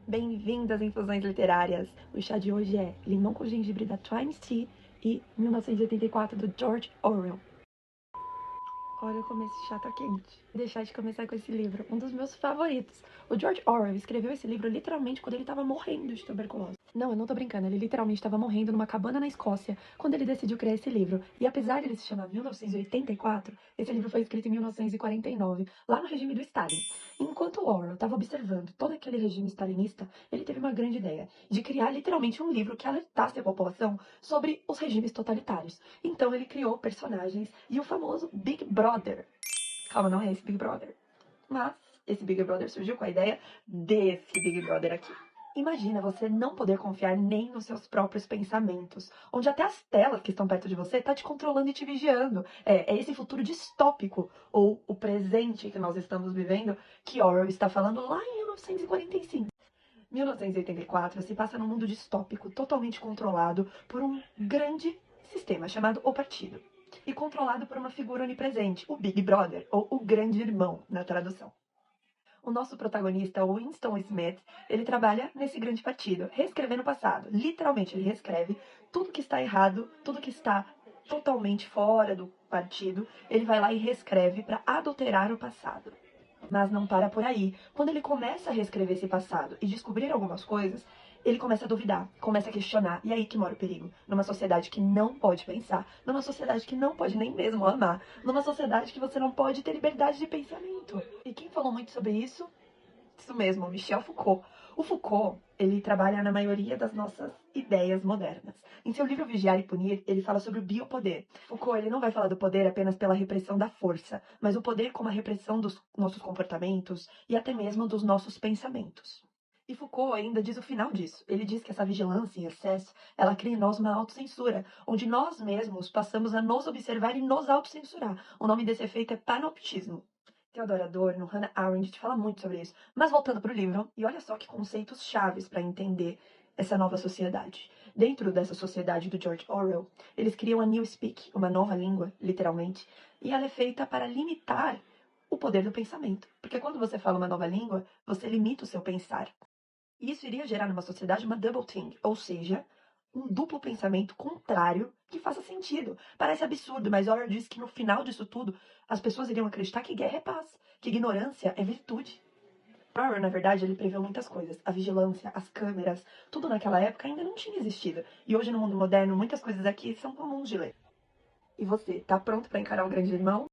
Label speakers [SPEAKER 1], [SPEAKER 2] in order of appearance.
[SPEAKER 1] Bem-vindo às Infusões Literárias. O chá de hoje é Limão com Gengibre da Times Tea e 1984 do George Orwell. Olha como esse chá tá quente. Vou deixar de começar com esse livro, um dos meus favoritos. O George Orwell escreveu esse livro literalmente quando ele tava morrendo de tuberculose. Não, eu não tô brincando, ele literalmente estava morrendo numa cabana na Escócia quando ele decidiu criar esse livro. E apesar de ele se chamar 1984, esse livro foi escrito em 1949, lá no regime do Stalin. Enquanto Orwell estava observando todo aquele regime stalinista, ele teve uma grande ideia de criar literalmente um livro que alertasse a população sobre os regimes totalitários. Então ele criou personagens e o famoso Big Brother. Calma, não é esse Big Brother. Mas esse Big Brother surgiu com a ideia desse Big Brother aqui. Imagina você não poder confiar nem nos seus próprios pensamentos, onde até as telas que estão perto de você tá te controlando e te vigiando. É esse futuro distópico, ou o presente que nós estamos vivendo, que Orwell está falando lá em 1945. 1984 se passa num mundo distópico, totalmente controlado por um grande sistema chamado O Partido. E controlado por uma figura onipresente, o Big Brother, ou o Grande Irmão, na tradução. O nosso protagonista, Winston Smith, ele trabalha nesse grande partido, reescrevendo o passado. Literalmente, ele reescreve tudo que está errado, tudo que está totalmente fora do partido, ele vai lá e reescreve para adulterar o passado. Mas não para por aí. Quando ele começa a reescrever esse passado e descobrir algumas coisas, ele começa a duvidar, começa a questionar. E aí que mora o perigo. Numa sociedade que não pode pensar, numa sociedade que não pode nem mesmo amar, numa sociedade que você não pode ter liberdade de pensamento. E quem falou muito sobre isso? Isso mesmo, Michel Foucault. O Foucault, ele trabalha na maioria das nossas ideias modernas. Em seu livro Vigiar e Punir, ele fala sobre o biopoder. Foucault, ele não vai falar do poder apenas pela repressão da força, mas o poder como a repressão dos nossos comportamentos e até mesmo dos nossos pensamentos. E Foucault ainda diz o final disso. Ele diz que essa vigilância em excesso, ela cria em nós uma autocensura, onde nós mesmos passamos a nos observar e nos autocensurar. O nome desse efeito é panoptismo. Theodor Adorno, Hannah Arendt fala muito sobre isso. Mas voltando para o livro, e olha só que conceitos chaves para entender essa nova sociedade. Dentro dessa sociedade do George Orwell, eles criam a Newspeak, uma nova língua, literalmente, e ela é feita para limitar o poder do pensamento. Porque quando você fala uma nova língua, você limita o seu pensar. E isso iria gerar numa sociedade uma double think, ou seja, um duplo pensamento contrário que faça sentido. Parece absurdo, mas Orwell diz que no final disso tudo, as pessoas iriam acreditar que guerra é paz, que ignorância é virtude. Orwell, na verdade, ele preveu muitas coisas. A vigilância, as câmeras, tudo naquela época ainda não tinha existido. E hoje, no mundo moderno, muitas coisas aqui são comuns de ler. E você, tá pronto para encarar o grande irmão?